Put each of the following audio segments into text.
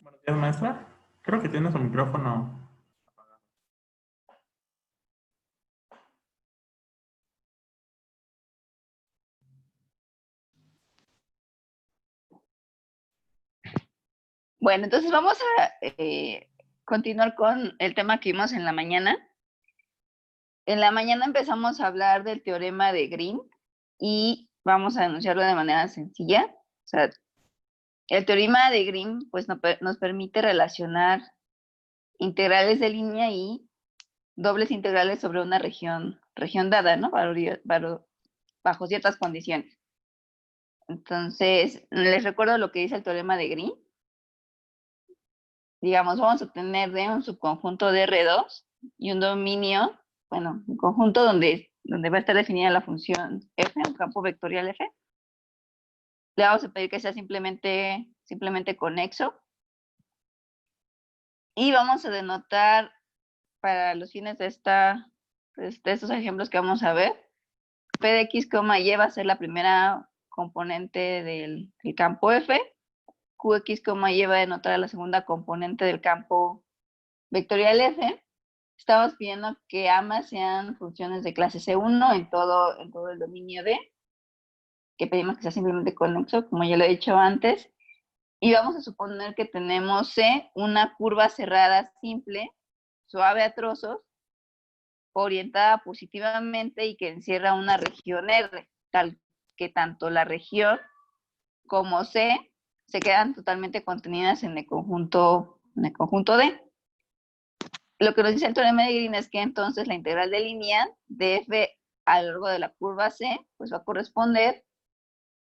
Buenos días, maestra. Creo que tiene su micrófono. Bueno, entonces vamos a continuar con el tema que vimos en la mañana. En la mañana empezamos a hablar del teorema de Green y vamos a denunciarlo de manera sencilla. O sea, el teorema de Green pues, nos permite relacionar integrales de línea y dobles integrales sobre una región dada, ¿no? Bajo ciertas condiciones. Entonces, les recuerdo lo que dice el teorema de Green. Digamos, vamos a tener de un subconjunto de R2 y un dominio, bueno, un conjunto donde va a estar definida la función f, un campo vectorial f. Le vamos a pedir que sea simplemente conexo. Y vamos a denotar para los fines de estos ejemplos que vamos a ver, p de x, y va a ser la primera componente del campo f, qx, y va a denotar a la segunda componente del campo vectorial f. Estamos pidiendo que ambas sean funciones de clase C1 en todo el dominio D, que pedimos que sea simplemente conexo, como ya lo he dicho antes. Y vamos a suponer que tenemos C, una curva cerrada simple, suave a trozos, orientada positivamente y que encierra una región R, tal que tanto la región como C se quedan totalmente contenidas en el conjunto D. Lo que nos dice el teorema de Green es que entonces la integral de línea de f a lo largo de la curva C pues va a corresponder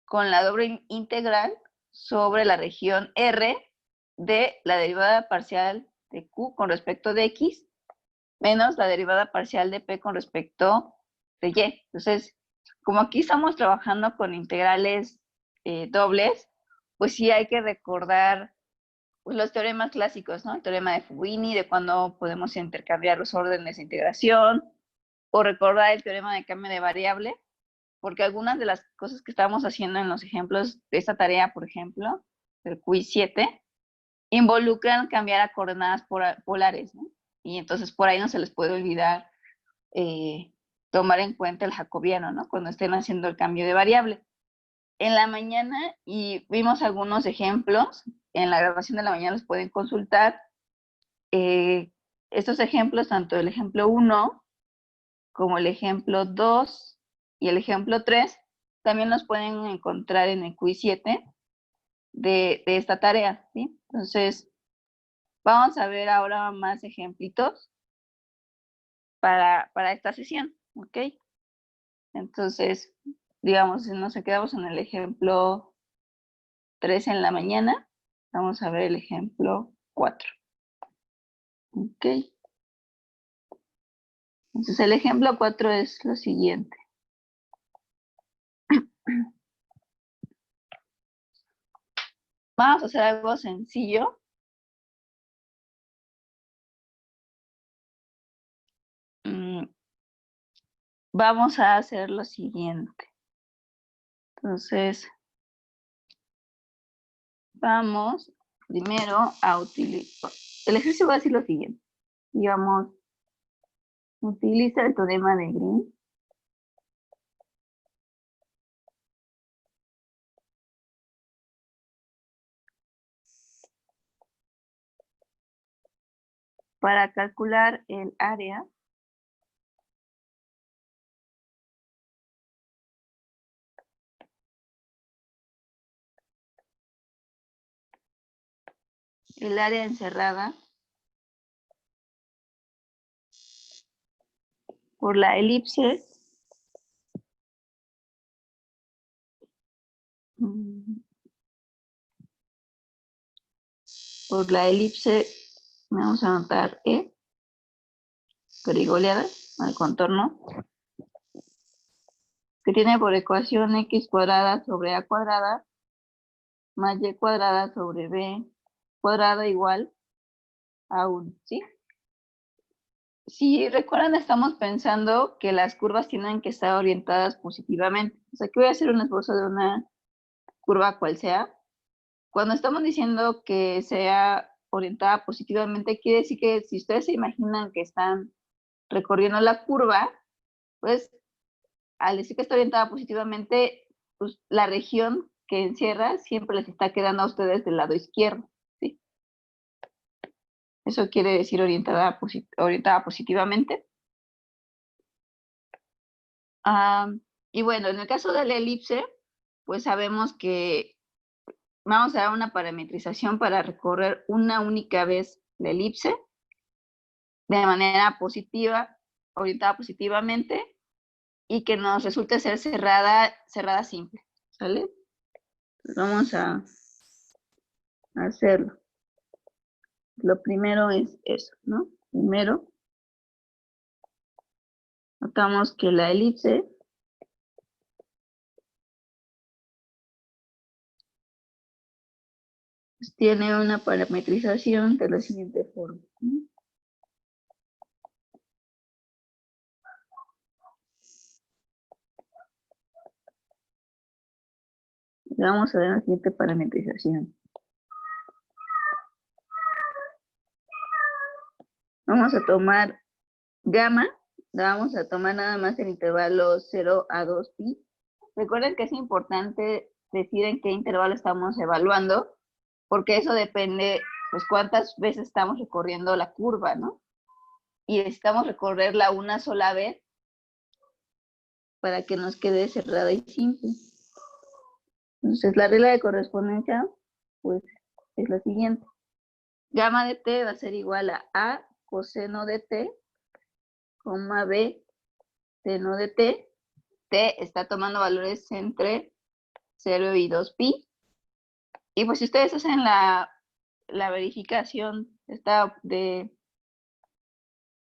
con la doble integral sobre la región R de la derivada parcial de Q con respecto de X menos la derivada parcial de P con respecto de Y. Entonces, como aquí estamos trabajando con integrales dobles, pues sí hay que recordar pues, los teoremas clásicos, ¿no? El teorema de Fubini, de cuándo podemos intercambiar los órdenes de integración, o recordar el teorema de cambio de variable, porque algunas de las cosas que estábamos haciendo en los ejemplos de esta tarea, por ejemplo, del quiz 7, involucran cambiar a coordenadas polares, ¿no? Y entonces por ahí no se les puede olvidar tomar en cuenta el jacobiano, ¿no? Cuando estén haciendo el cambio de variable. En la mañana, y vimos algunos ejemplos, en la grabación de la mañana los pueden consultar. Estos ejemplos, tanto el ejemplo 1 como el ejemplo 2 y el ejemplo 3, también los pueden encontrar en el quiz 7 de esta tarea, ¿sí? Entonces, vamos a ver ahora más ejemplitos para esta sesión, ¿ok? Entonces, digamos, si nos quedamos en el ejemplo 3 en la mañana, vamos a ver el ejemplo 4. ¿Ok? Entonces, el ejemplo 4 es lo siguiente. Vamos a hacer algo sencillo. Vamos a hacer lo siguiente. Entonces, vamos primero a utilizar. El ejercicio va a decir lo siguiente. Digamos, utiliza el teorema de Green. Para calcular el área encerrada por la elipse vamos a anotar E, perigoleada, al contorno, que tiene por ecuación x cuadrada sobre a cuadrada más y cuadrada sobre b cuadrada igual a 1, ¿sí? Si recuerdan, estamos pensando que las curvas tienen que estar orientadas positivamente. O sea, que voy a hacer un esbozo de una curva cual sea. Cuando estamos diciendo que sea orientada positivamente, quiere decir que si ustedes se imaginan que están recorriendo la curva, pues al decir que está orientada positivamente, pues la región que encierra siempre les está quedando a ustedes del lado izquierdo, ¿sí? Eso quiere decir orientada positivamente. Y bueno, en el caso de la elipse, pues sabemos que vamos a dar una parametrización para recorrer una única vez la elipse de manera positiva, orientada positivamente, y que nos resulte ser cerrada simple, ¿sale? Pues vamos a hacerlo. Lo primero es eso, ¿no? Primero, notamos que la elipse pues, tiene una parametrización de la siguiente forma, ¿no? Vamos a ver la siguiente parametrización. Vamos a tomar gamma, la vamos a tomar nada más el intervalo 0 a 2 pi. Recuerden que es importante decir en qué intervalo estamos evaluando, porque eso depende, pues, cuántas veces estamos recorriendo la curva, ¿no? Y necesitamos recorrerla una sola vez para que nos quede cerrada y simple. Entonces, la regla de correspondencia, pues, es la siguiente. Gamma de t va a ser igual a coseno de t, coma b seno de t. T está tomando valores entre 0 y 2 pi. Y pues si ustedes hacen la verificación de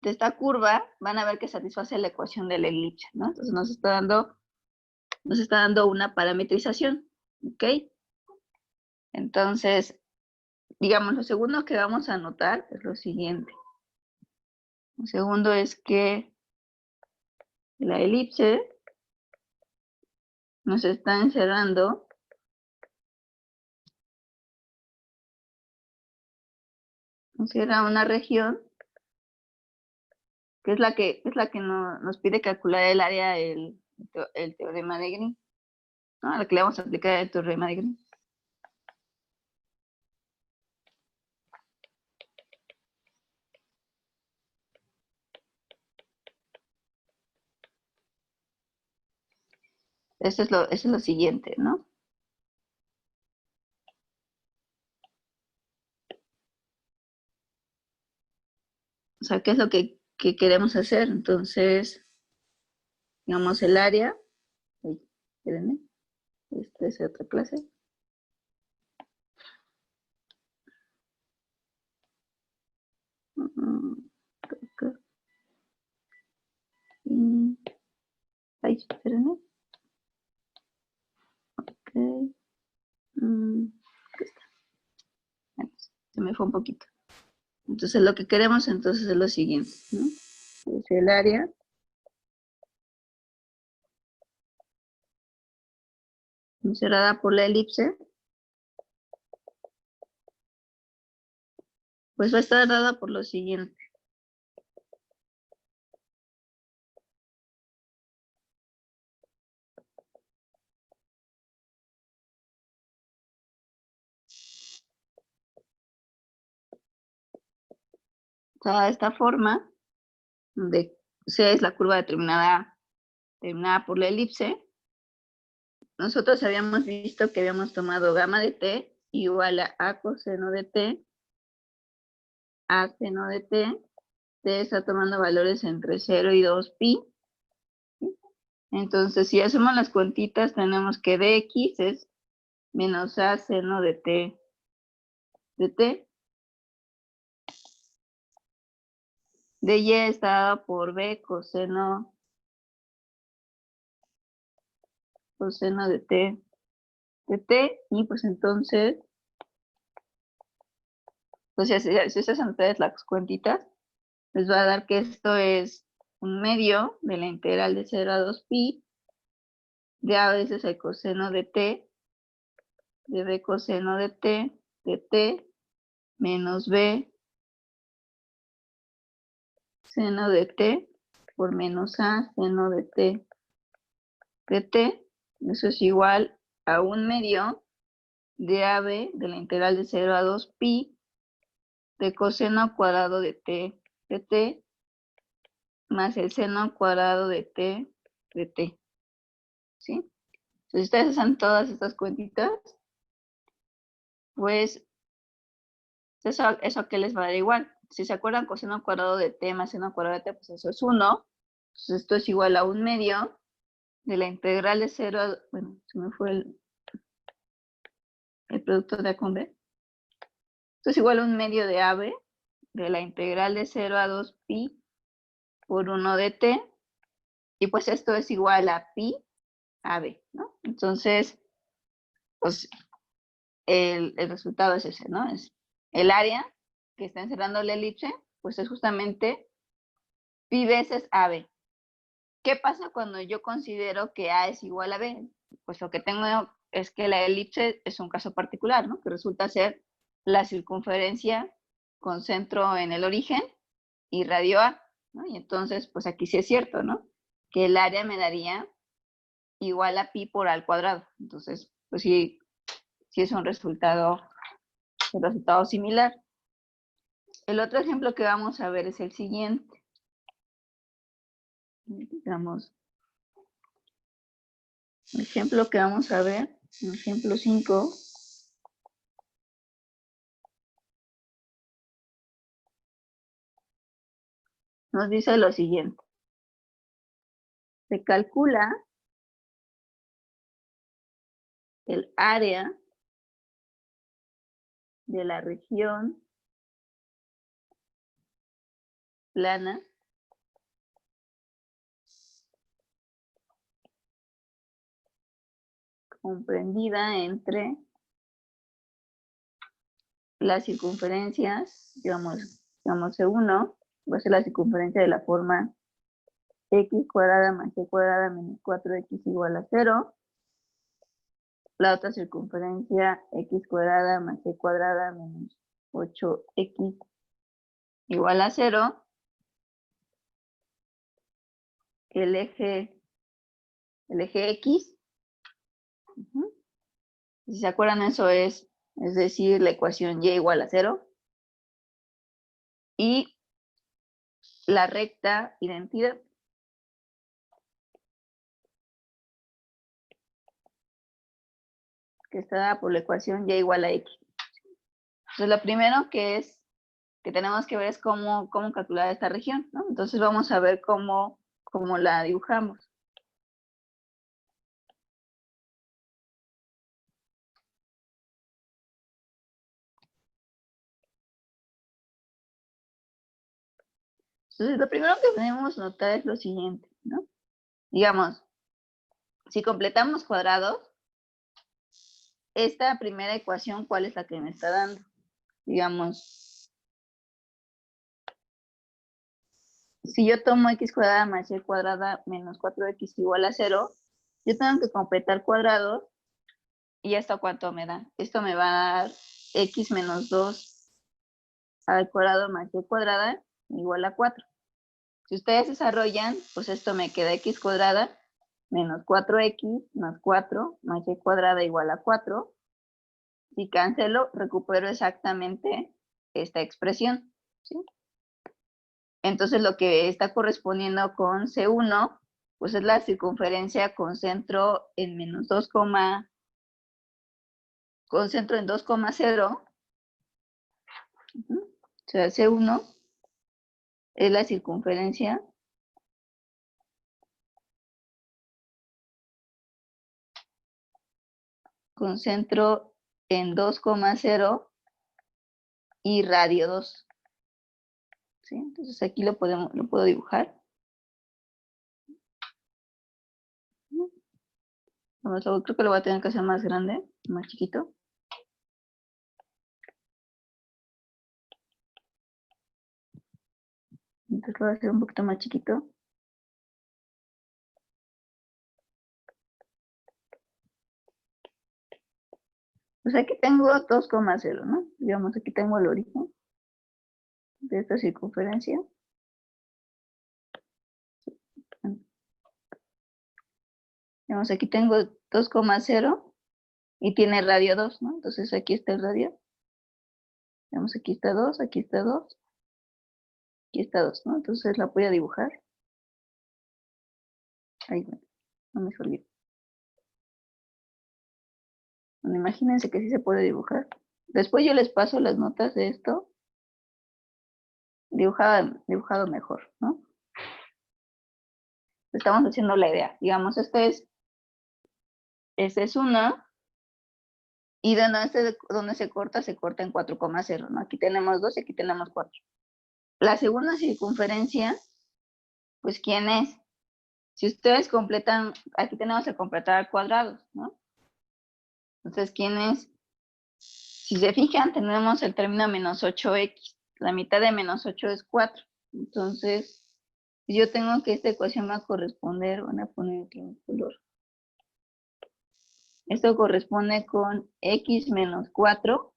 esta curva, van a ver que satisface la ecuación de la elipse, ¿no? Entonces nos está dando una parametrización, ¿ok? Entonces, digamos, lo segundo que vamos a anotar es lo siguiente. Lo segundo es que la elipse nos está encerrando encierra una región que es la que nos pide calcular el área del teorema de Green, ¿no? A la que le vamos a aplicar el teorema de Green. Eso es lo siguiente, ¿no? O sea, ¿qué es lo que queremos hacer? Entonces, digamos el área. Uy, espérenme. Esta es otra clase. Ay, espérenme. Ok. Aquí está. Se me fue un poquito. Entonces, lo que queremos entonces es lo siguiente, ¿no? Es el área encerrada por la elipse, pues va a estar dada por lo siguiente. O sea, de esta forma, donde C es la curva determinada por la elipse, nosotros habíamos visto que habíamos tomado gamma de t igual a coseno de t, a seno de t. T está tomando valores entre 0 y 2 pi. Entonces, si hacemos las cuentitas, tenemos que dx es menos a seno de t de t. dy está dado por b coseno de t. Y pues entonces, pues si hacen ustedes las cuentitas, les va a dar que esto es un medio de la integral de 0 a 2 pi de a veces el coseno de t de b coseno de t menos b seno de t por menos a seno de t de t. Eso es igual a 1/2 de AB de la integral de 0 a 2 pi de coseno cuadrado de t más el seno cuadrado de t de t. ¿Sí? Entonces, si ustedes hacen todas estas cuentitas, pues eso que les va a dar igual. Si se acuerdan, coseno cuadrado de t más seno cuadrado de t, pues eso es 1. Entonces esto es igual a 1/2 de la integral de 0 a... Bueno, se me fue el producto de A con B. Esto es igual a 1/2 de AB de la integral de 0 a 2 pi por 1 de t. Y pues esto es igual a pi AB, ¿no? Entonces, pues el resultado es ese, ¿no? Es el área que está encerrando la elipse, pues es justamente pi veces AB. ¿Qué pasa cuando yo considero que A es igual a B? Pues lo que tengo es que la elipse es un caso particular, ¿no? Que resulta ser la circunferencia con centro en el origen y radio A, ¿no? Y entonces, pues aquí sí es cierto, ¿no? Que el área me daría igual a pi por A al cuadrado. Entonces, pues sí es un resultado similar. El otro ejemplo que vamos a ver es el siguiente. Digamos, el ejemplo que vamos a ver, ejemplo 5, nos dice lo siguiente. Se calcula el área de la región plana comprendida entre las circunferencias, digamos C1, va a ser la circunferencia de la forma x cuadrada más y cuadrada menos 4x igual a 0. La otra circunferencia x cuadrada más y cuadrada menos 8x igual a 0. El eje x. Si se acuerdan, eso es decir, la ecuación y igual a 0. Y la recta identidad, que está dada por la ecuación y igual a x. Entonces, lo primero que tenemos que ver es cómo calcular esta región, ¿no? Entonces, vamos a ver cómo la dibujamos. Entonces, lo primero que debemos notar es lo siguiente, ¿no? Digamos, si completamos cuadrados, esta primera ecuación, ¿cuál es la que me está dando? Digamos, si yo tomo x cuadrada más y cuadrada menos 4x igual a 0, yo tengo que completar cuadrados. ¿Y esto cuánto me da? Esto me va a dar x menos 2 al cuadrado más y cuadrada igual a 4. Si ustedes desarrollan, pues esto me queda x cuadrada menos 4x más 4 más y cuadrada igual a 4. Si cancelo, recupero exactamente esta expresión, ¿sí? Entonces lo que está correspondiendo con C1, pues es la circunferencia con centro en menos 2, con centro en 2,0. O sea, C1 es la circunferencia con centro en 2,0 y radio 2. ¿Sí? Entonces aquí lo puedo dibujar. Creo que lo voy a tener que hacer más grande, más chiquito. Entonces lo voy a hacer un poquito más chiquito. Pues aquí tengo 2,0, ¿no? Digamos, aquí tengo el origen de esta circunferencia. Digamos, aquí tengo 2,0 y tiene radio 2, ¿no? Entonces aquí está el radio. Digamos, aquí está 2, aquí está 2, aquí está 2, ¿no? Entonces la voy a dibujar. Ahí, bueno, no me olvidé. Bueno, imagínense que sí se puede dibujar. Después yo les paso las notas de esto dibujado mejor, ¿no? Estamos haciendo la idea. Digamos, esta es una, y donde se corta en 4,0, ¿no? Aquí tenemos 2 y aquí tenemos 4. La segunda circunferencia, pues, ¿quién es? Si ustedes completan, aquí tenemos que completar cuadrados, ¿no? Entonces, ¿quién es? Si se fijan, tenemos el término menos 8x. La mitad de menos 8 es 4. Entonces, si yo tengo que esta ecuación va a corresponder, van a poner aquí un color. Esto corresponde con x menos 4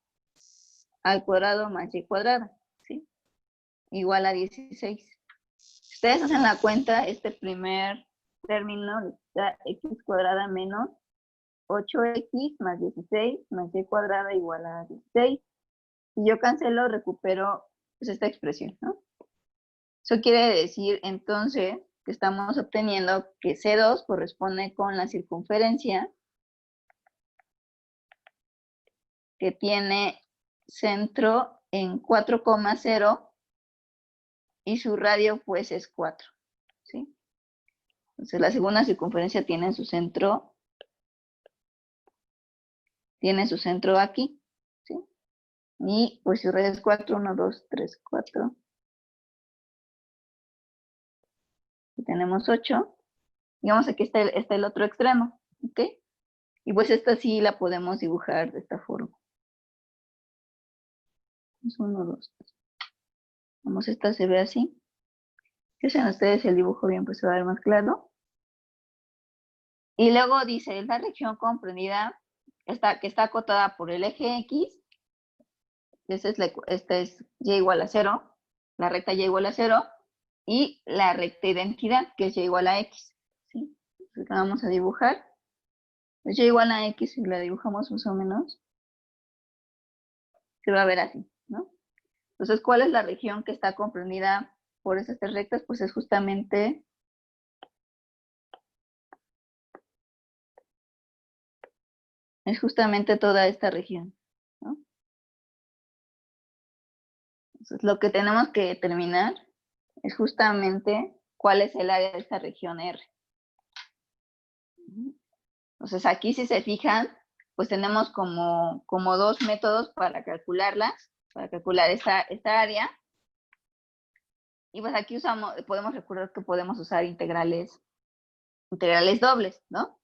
al cuadrado más y cuadrada, ¿sí? Igual a 16. Si ustedes hacen la cuenta, este primer término da x cuadrada menos 8x más 16 más y cuadrada igual a 16. Si yo cancelo, recupero pues, esta expresión, ¿no? Eso quiere decir entonces que estamos obteniendo que C2 corresponde con la circunferencia que tiene centro en 4,0 y su radio pues es 4, ¿sí? Entonces la segunda circunferencia tiene su centro aquí, ¿sí? Y pues su radio es 4, 1, 2, 3, 4. Y tenemos 8. Digamos, aquí está el otro extremo, ¿ok? Y pues esta sí la podemos dibujar de esta forma. Es 1, 2, 3. Vamos, esta se ve así. Si hacen ustedes el dibujo bien, pues se va a ver más claro. Y luego dice, la región comprendida, que está acotada por el eje X, esta es y igual a 0, la recta y igual a 0, y la recta identidad, que es y igual a X, ¿sí? Entonces la vamos a dibujar. Pues y igual a X, si la dibujamos más o menos, se va a ver así, ¿no? Entonces, ¿cuál es la región que está comprendida por esas tres rectas? Pues es justamente toda esta región, ¿no? Entonces, lo que tenemos que determinar es justamente cuál es el área de esta región R. Entonces, aquí si se fijan, pues tenemos como dos métodos para calcularlas, para calcular esta área. Y pues aquí podemos recordar que podemos usar integrales dobles, ¿no?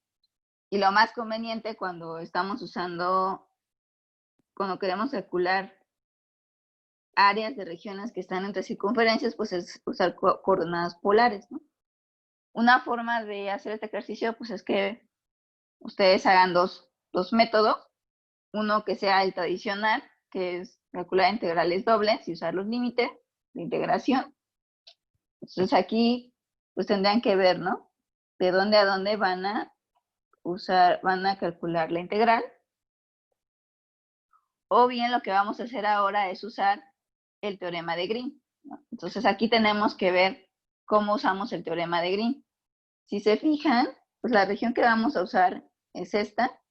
Y lo más conveniente cuando queremos calcular áreas de regiones que están entre circunferencias, pues es usar coordenadas polares, ¿no? Una forma de hacer este ejercicio, pues es que ustedes hagan dos métodos. Uno que sea el tradicional, que es calcular integrales dobles y usar los límites de integración. Entonces aquí, pues tendrían que ver, ¿no? De dónde a dónde van a calcular la integral. O bien lo que vamos a hacer ahora es usar el teorema de Green, ¿no? Entonces aquí tenemos que ver cómo usamos el teorema de Green. Si se fijan, pues la región que vamos a usar es esta.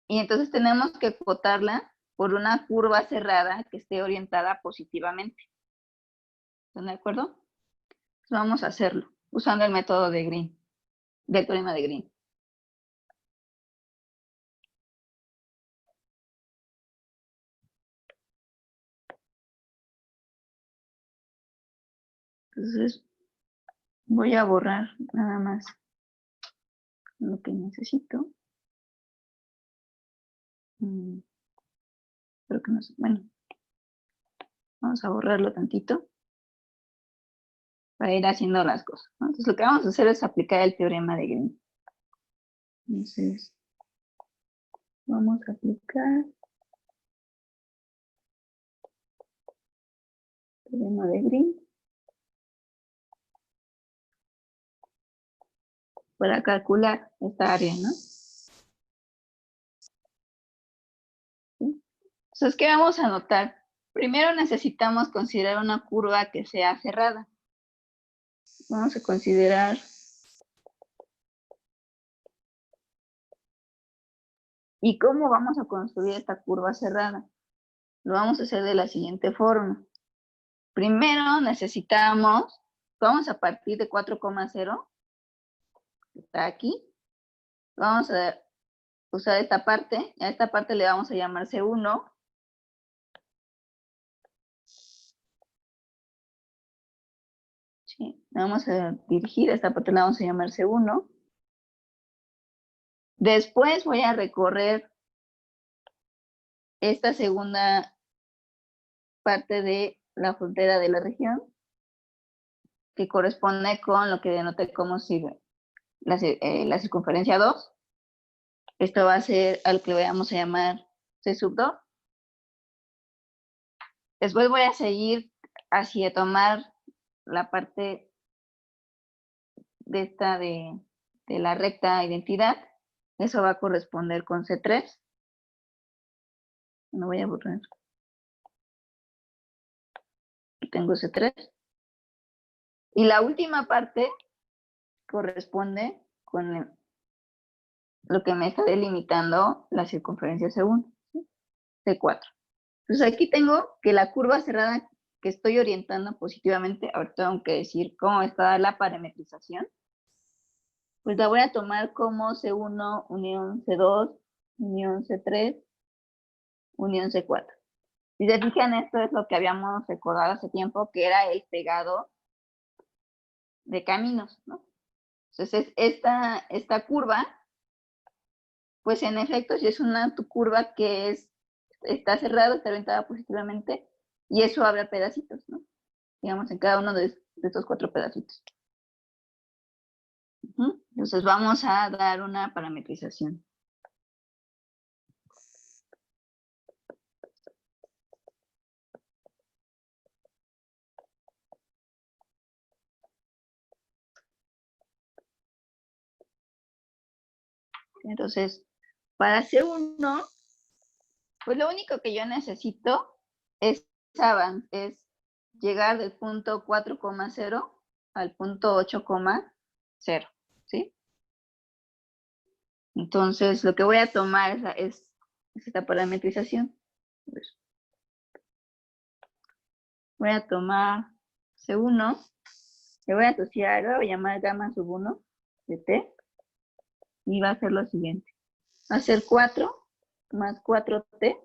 Y entonces tenemos que acotarla por una curva cerrada que esté orientada positivamente. ¿Están de acuerdo? Pues vamos a hacerlo usando el método de Green, del teorema de Green. Entonces voy a borrar nada más lo que necesito. Creo que no sé. Bueno, vamos a borrarlo tantito para ir haciendo las cosas, ¿no? Entonces lo que vamos a hacer es aplicar el teorema de Green. Entonces, Vamos a aplicar teorema de Green para calcular esta área, ¿no? ¿Sí? Entonces, ¿qué vamos a notar? Primero necesitamos considerar una curva que sea cerrada. Vamos a considerar ¿y cómo vamos a construir esta curva cerrada? Lo vamos a hacer de la siguiente forma. Primero necesitamos, vamos a partir de 4,0, que está aquí. Vamos a usar esta parte, a esta parte le vamos a llamar C1. Sí, vamos a dirigir, a esta parte la vamos a llamar C1. Después voy a recorrer esta segunda parte de la frontera de la región, que corresponde con lo que denoté como si la circunferencia 2. Esto va a ser al que le vamos a llamar C sub 2. Después voy a seguir hacia tomar la parte de esta de la recta identidad. Eso va a corresponder con C3. No voy a borrar. Aquí tengo C3. Y la última parte corresponde con lo que me está delimitando la circunferencia C1, ¿sí? C4. Entonces aquí tengo que la curva cerrada que estoy orientando positivamente, ahora tengo que decir cómo está la parametrización. Pues la voy a tomar como C1, unión C2, unión C3, unión C4. Si se fijan, esto es lo que habíamos recordado hace tiempo, que era el pegado de caminos, ¿no? Entonces, esta curva, pues en efecto, sí es una curva que está cerrada, está orientada positivamente, y eso abre pedacitos, ¿no? Digamos, en cada uno de estos 4 pedacitos. Entonces, vamos a dar una parametrización. Entonces, para hacer uno, pues lo único que yo necesito es llegar del punto 4,0 al punto 8,0, ¿sí? Entonces, lo que voy a tomar es esta parametrización. Voy a tomar C1, le voy a asociar, lo voy a llamar gamma sub 1 de T, y va a ser lo siguiente. Va a ser 4 más 4T,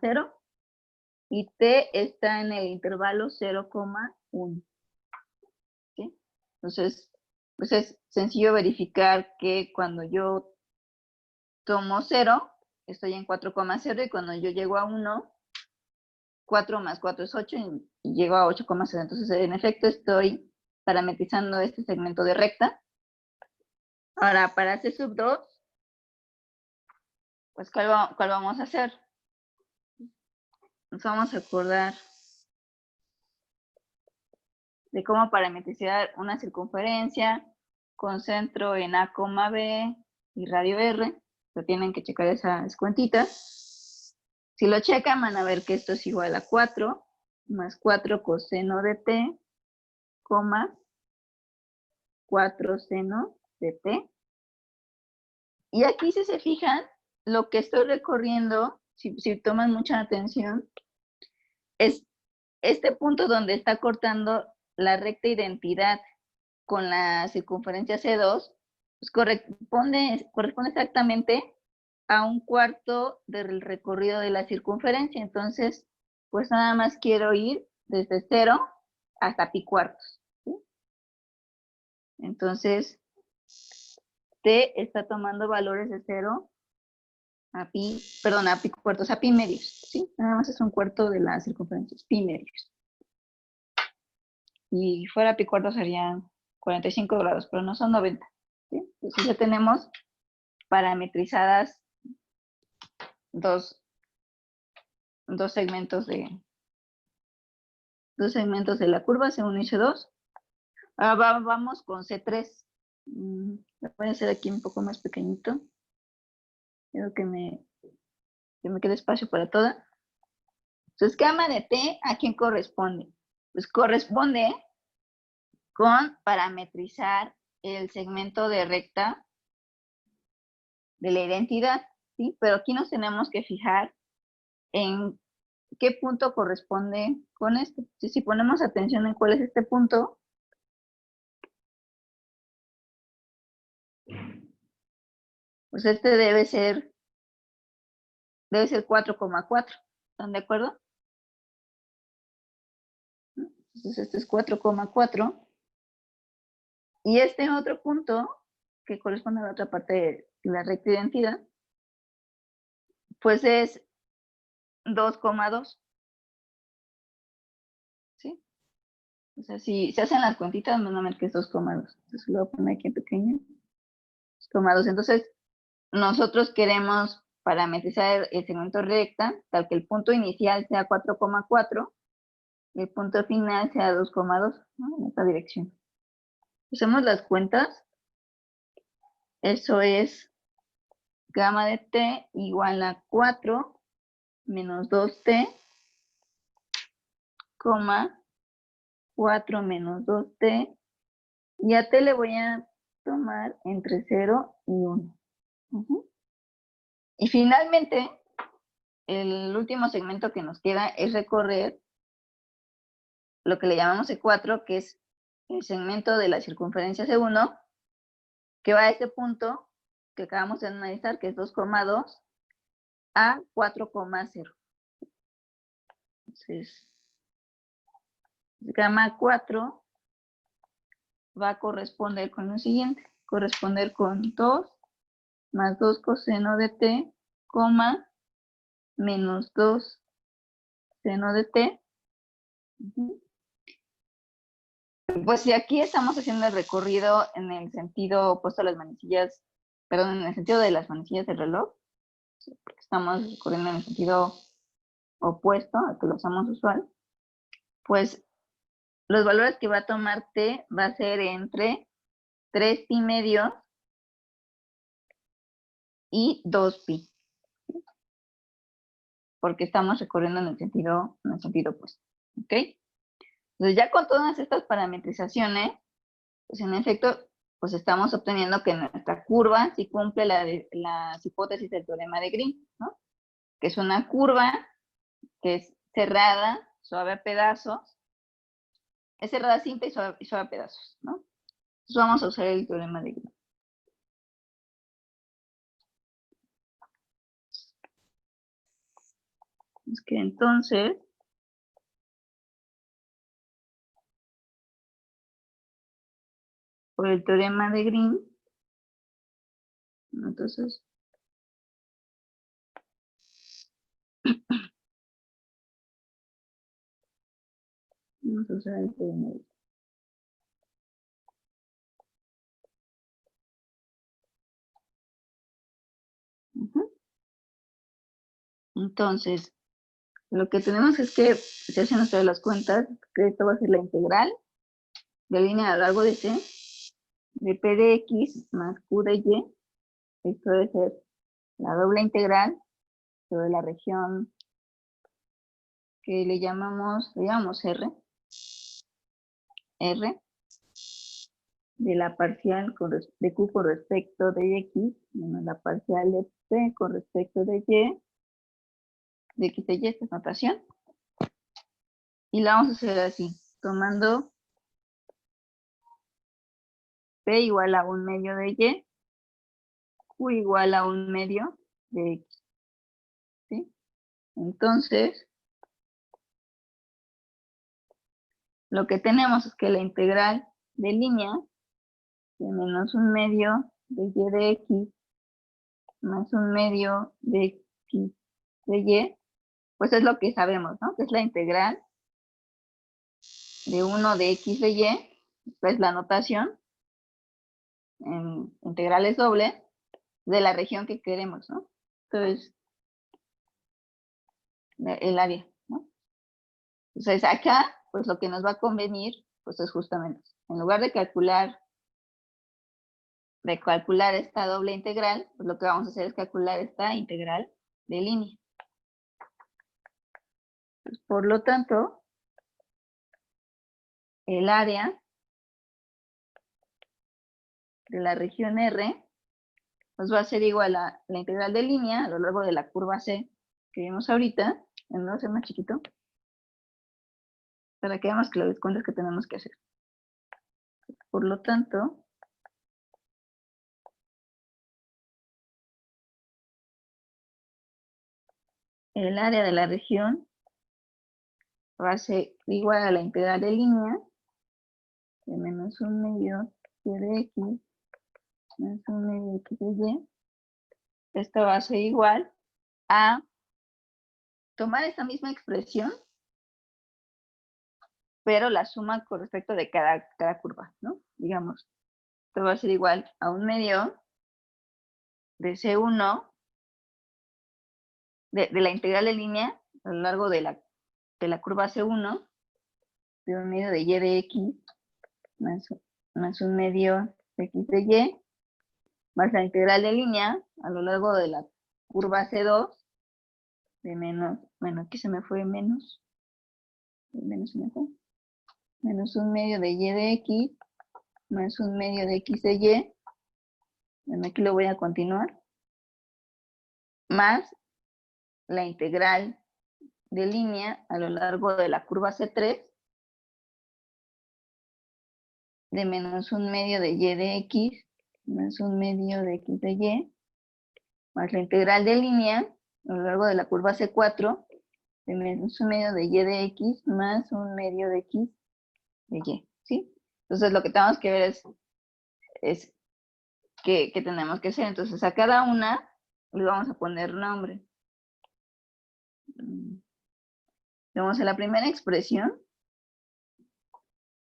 0, y T está en el intervalo 0,1. ¿Sí? Entonces, pues es sencillo verificar que cuando yo tomo 0, estoy en 4,0, y cuando yo llego a 1, 4 más 4 es 8, y llego a 8,0. Entonces, en efecto, estoy parametrizando este segmento de recta. Ahora, para C sub 2, pues, ¿cuál vamos a hacer? Nos vamos a acordar de cómo parametrizar una circunferencia con centro en A, B y radio R. Pero tienen que checar esas cuentitas. Si lo checan, van a ver que esto es igual a 4 más 4 coseno de T, 4 seno de T. Y aquí, si se fijan, lo que estoy recorriendo, si toman mucha atención, es este punto donde está cortando la recta identidad con la circunferencia C2, pues corresponde exactamente a 1/4 del recorrido de la circunferencia. Entonces, pues nada más quiero ir desde 0 hasta pi cuartos, ¿sí? Entonces, T está tomando valores de 0 a pi cuartos, a pi medios, ¿sí? Nada más es 1/4 de la circunferencia, pi medios. Y fuera pi cuartos serían 45 grados, pero no son 90, ¿sí? Entonces ya tenemos parametrizadas dos segmentos de la curva, C1 y C2. Ahora vamos con C3. Lo voy a hacer aquí un poco más pequeñito. Quiero que me quede espacio para toda. Entonces, gamma de T, ¿a quién corresponde? Pues corresponde con parametrizar el segmento de recta de la identidad, ¿sí? Pero aquí nos tenemos que fijar en qué punto corresponde con esto. Si ponemos atención en cuál es este punto, pues este debe ser 4,4. ¿Están de acuerdo? Entonces este es 4,4. Y este otro punto, que corresponde a la otra parte de la recta de identidad, pues es 2,2. ¿Sí? O sea, si se hacen las cuentitas, van a ver que es 2,2. Entonces lo voy a poner aquí en pequeño. 2,2. Entonces, nosotros queremos parametrizar el segmento recta, tal que el punto inicial sea 4,4 y el punto final sea 2,2, ¿no? En esta dirección. Hacemos las cuentas. Eso es gamma de T igual a 4 menos 2T, 4 menos 2T, y a T le voy a tomar entre 0 y 1. Y finalmente, el último segmento que nos queda es recorrer lo que le llamamos E4, que es el segmento de la circunferencia C1, que va a ese punto que acabamos de analizar, que es 2,2, a 4,0. Entonces, gamma 4 va a corresponder con lo siguiente, corresponder con 2 más 2 coseno de T, menos 2 seno de T. Pues si aquí estamos haciendo el recorrido en el sentido opuesto a las manecillas, perdón, en el sentido de las manecillas del reloj, porque estamos recorriendo en el sentido opuesto al que lo usamos usual, pues los valores que va a tomar T va a ser entre 3π² y 2π, porque estamos recorriendo en el sentido opuesto, ¿ok? Entonces ya con todas estas parametrizaciones, pues en efecto, pues estamos obteniendo que nuestra curva sí cumple las hipótesis del teorema de Green, ¿no? Que es una curva que es cerrada, suave a pedazos, es cerrada simple y suave a pedazos, ¿no? Entonces vamos a usar el teorema de Green. Es que entonces, por el teorema de Green, entonces, vamos a usar el teorema de Green. Entonces, lo que tenemos es que, si hacen ustedes las cuentas, que esto va a ser la integral de línea a lo largo de C, de P de X más Q de Y. Esto debe ser la doble integral sobre la región que le llamamos R, de la parcial de Q con respecto de X, menos la parcial de P con respecto de Y, de X de Y, esta es notación. Y la vamos a hacer así, tomando P igual a 1/2 de Y, Q igual a 1/2 de X. ¿Sí? Entonces, lo que tenemos es que la integral de línea de menos 1/2 de Y de X más 1/2 de X de Y, pues es lo que sabemos, ¿no? Que es la integral de 1 de X de Y, pues la notación en integrales doble de la región que queremos, ¿no? Entonces, el área, ¿no? Entonces acá, pues lo que nos va a convenir, pues es justamente, en lugar de calcular esta doble integral, pues lo que vamos a hacer es calcular esta integral de línea. Pues, por lo tanto, el área de la región R pues va a ser igual a la integral de línea a lo largo de la curva C que vimos ahorita, en no ser más chiquito, para que veamos que las cuentas que tenemos que hacer. Por lo tanto, el área de la región va a ser igual a la integral de línea de menos 1/2 de x menos 1/2 x de y. Esto va a ser igual a tomar esta misma expresión, pero la suma con respecto de cada curva, ¿no? Digamos, esto va a ser igual a 1/2 de C1 de la integral de línea a lo largo de la curva C1 de 1/2 de y de x más 1/2 de x de y más la integral de línea a lo largo de la curva C2 de menos, bueno, aquí se me fue menos 1/2 de y de x más 1/2 de x de y. Bueno, aquí lo voy a continuar. Más la integral de línea a lo largo de la curva C3 de menos 1/2 de y de x más 1/2 de x de y más la integral de línea a lo largo de la curva C4 de menos 1/2 de y de x más 1/2 de x de y, ¿sí? Entonces lo que tenemos que ver es qué tenemos que hacer. Entonces a cada una le vamos a poner nombre. Vamos a la primera expresión.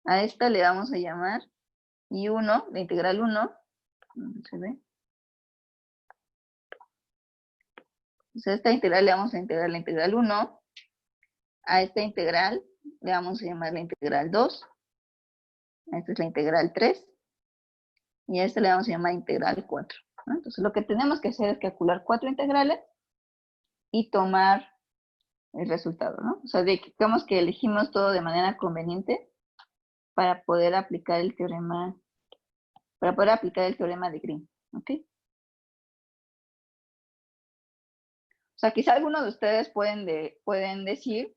A esta le vamos a llamar I1, la integral 1. ¿Se ve? Entonces a esta integral le vamos a integrar la integral 1. A esta integral le vamos a llamar la integral 2. A esta es la integral 3. Y a esta le vamos a llamar integral 4. ¿No? Entonces lo que tenemos que hacer es calcular 4 integrales y tomar el resultado, ¿no? O sea, digamos que elegimos todo de manera conveniente para poder aplicar el teorema, de Green, ¿ok? O sea, quizá algunos de ustedes pueden decir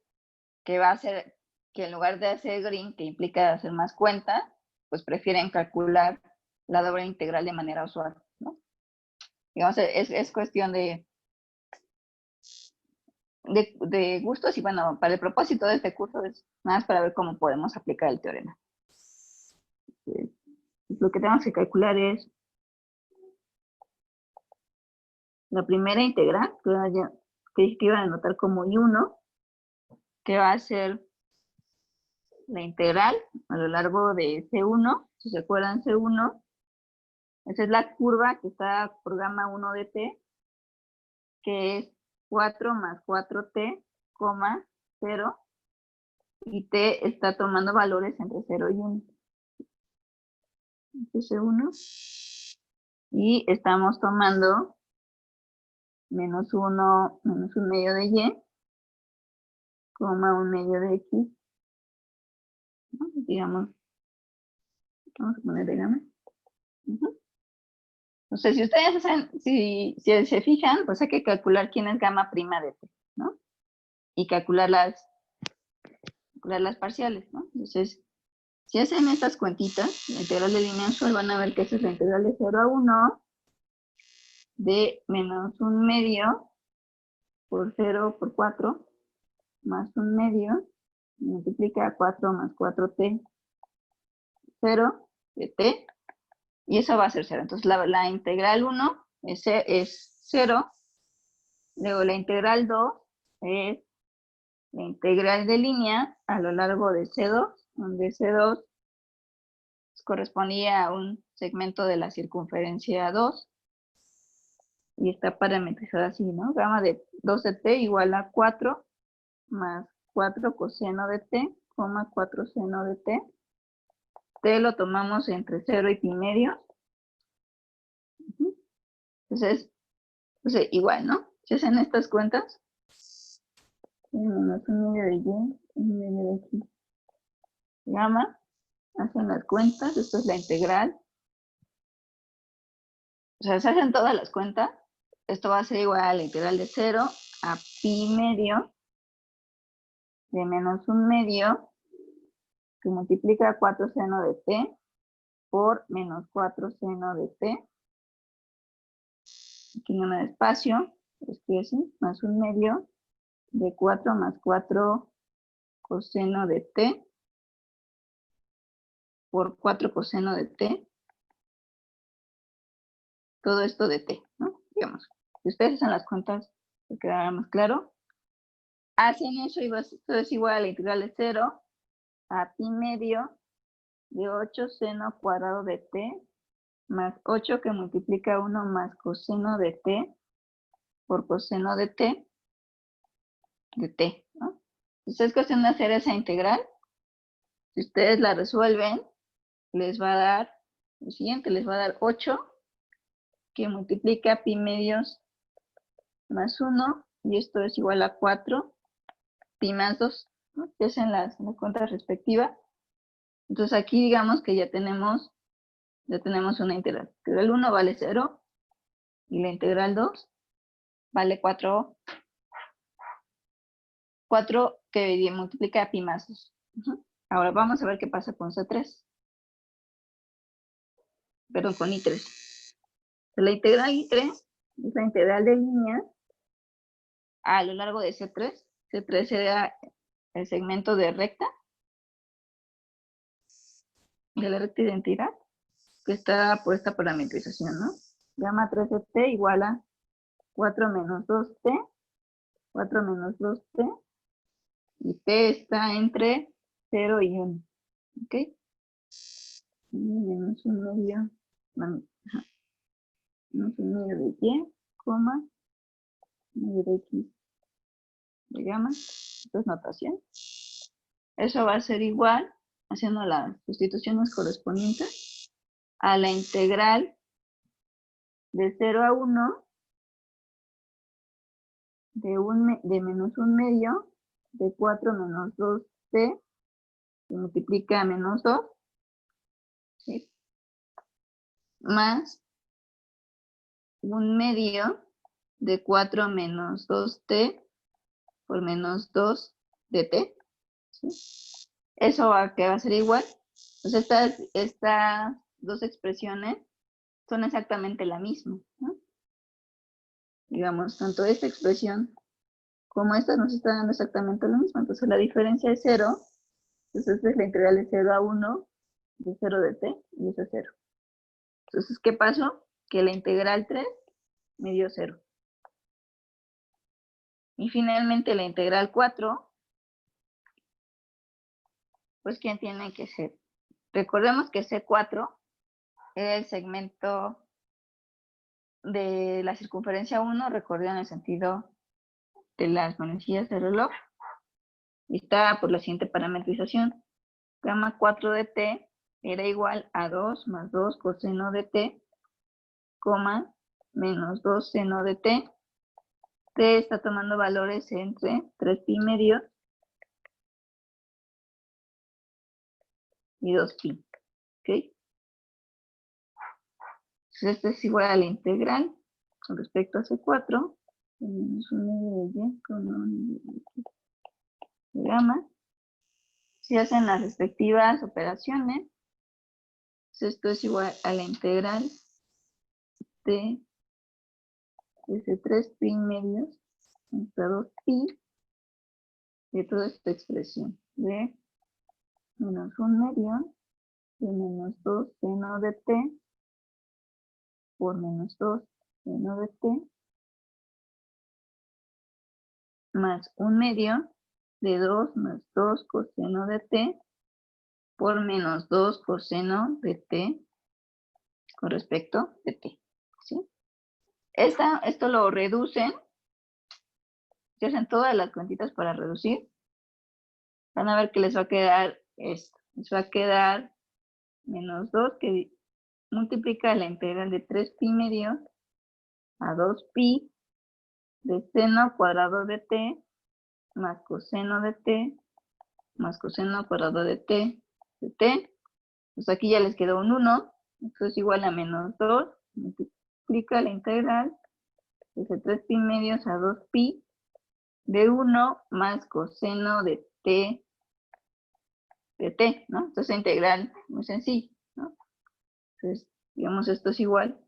que va a ser, que en lugar de hacer Green, que implica hacer más cuenta, pues prefieren calcular la doble integral de manera usual, ¿no? Digamos, es cuestión de gustos y bueno, para el propósito de este curso es más para ver cómo podemos aplicar el teorema. Lo que tenemos que calcular es la primera integral, que iba a anotar como I1, que va a ser la integral a lo largo de C1, si se acuerdan C1, esa es la curva que está por gamma 1 de t, que es 4 más 4t, 0, y t está tomando valores entre 0 y 1. Entonces C1, y estamos tomando menos 1, menos 1/2 de y, 1/2 de x, ¿no? Digamos, vamos a poner de gamma. Entonces, si ustedes hacen, si se fijan, pues hay que calcular quién es gamma prima de t, ¿no? Y calcular las parciales, ¿no? Entonces, si hacen estas cuentitas, la integral de línea usual, van a ver que esa es la integral de 0 a 1 de menos 1/2 por 0 por 4 más 1/2 multiplica 4 más 4t, 0 de t, y eso va a ser 0. Entonces la integral 1 es 0, luego la integral 2 es la integral de línea a lo largo de C2, donde C2 correspondía a un segmento de la circunferencia 2, y está parametrizada así, ¿no? Gamma de 2 de t igual a 4 más 4 coseno de t, 4 seno de t. T lo tomamos entre 0 y pi medio. Entonces, igual, ¿no? Si hacen estas cuentas, menos 1 medio de y, 1 medio de x, gamma, hacen las cuentas, esto es la integral. O sea, se hacen todas las cuentas, esto va a ser igual a la integral de 0 a pi medio de menos 1 medio que multiplica 4 seno de t por menos 4 seno de t. Aquí no me da espacio, escribe así, más 1 medio de 4 más 4 coseno de t por 4 coseno de t. Todo esto de t, ¿no? Digamos, si ustedes hacen las cuentas, les quedará más claro. Hacen eso y esto es igual a la integral de 0 a pi medio de 8 seno cuadrado de t más 8 que multiplica 1 más coseno de t por coseno de t, ¿no? Entonces es cuestión de hacer esa integral. Si ustedes la resuelven, les va a dar lo siguiente, les va a dar 8 que multiplica pi medios más 1 y esto es igual a 4 pi más 2, ¿no? Que hacen las cuentas respectivas. Entonces aquí digamos que ya tenemos una integral. La integral 1 vale 0 y la integral 2 vale 4 que multiplica pi más 2. Ahora vamos a ver qué pasa con C3. Perdón, con I3. La integral I3 es la integral de línea a lo largo de C3. C3 será el segmento de recta, de la recta identidad, que está por esta parametrización, ¿no? Gamma 3 de t igual a 4 menos 2t, 4 menos 2t, y t está entre 0 y 1, ¿ok? Menos 1 medio, menos 1 medio de y, coma, medio de x de gamma, esto es notación. Eso va a ser igual, haciendo las sustituciones correspondientes, a la integral de 0 a 1 de menos 1 medio de 4 menos 2t que multiplica a menos 2, ¿sí? Más 1 medio de 4 menos 2t por menos 2 de t, ¿sí? Eso que va a ser igual. Entonces estas dos expresiones son exactamente la misma, ¿no? Digamos, tanto esta expresión como esta nos está dando exactamente lo mismo. Entonces la diferencia es 0. Entonces esta es la integral de 0 a 1 de 0 de t y eso es 0. Entonces, ¿qué pasó? Que la integral 3 me dio 0. Y finalmente la integral 4, pues ¿quién tiene que ser? Recordemos que C4 era el segmento de la circunferencia 1, recuerden en el sentido de las manecillas del reloj. Y está por la siguiente parametrización. Gamma 4 de t era igual a 2 más 2 coseno de t, coma, menos 2 seno de t. T está tomando valores entre 3 pi medio y 2 pi. ¿Ok? Entonces este es igual a la integral con respecto a C4, menos 1 medio de y con 1 de gamma. Si hacen las respectivas operaciones, esto es igual a la integral de desde 3 pi medios hasta 2 pi de toda esta expresión de menos 1 medio de menos 2 seno de t por menos 2 seno de t más 1 medio de 2 más 2 coseno de t por menos 2 coseno de t con respecto de t, ¿sí? Esto lo reducen si hacen todas las cuentitas para reducir, van a ver que les va a quedar esto. Les va a quedar menos 2 que multiplica la integral de 3pi medio a 2pi de seno cuadrado de t más coseno de t más coseno cuadrado de t de t. Pues aquí ya les quedó un 1. Esto es igual a menos 2. Multiplica la integral desde 3pi medios a 2pi de 1 más coseno de t, ¿no? Entonces la integral muy sencilla, ¿no? Entonces, digamos, esto es igual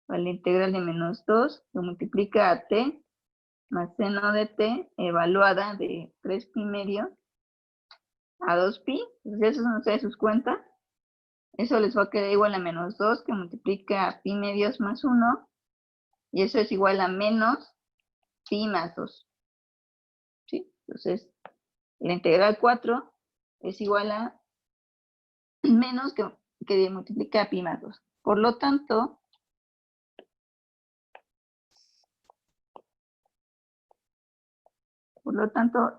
a la integral de menos 2 que multiplica a t más seno de t evaluada de 3pi medio a 2pi. Entonces, eso son ustedes sus cuentas. Eso les va a quedar igual a menos 2 que multiplica a pi medios más 1. Y eso es igual a menos pi más 2. ¿Sí? Entonces, la integral 4 es igual a menos que multiplica a pi más 2. Por lo tanto,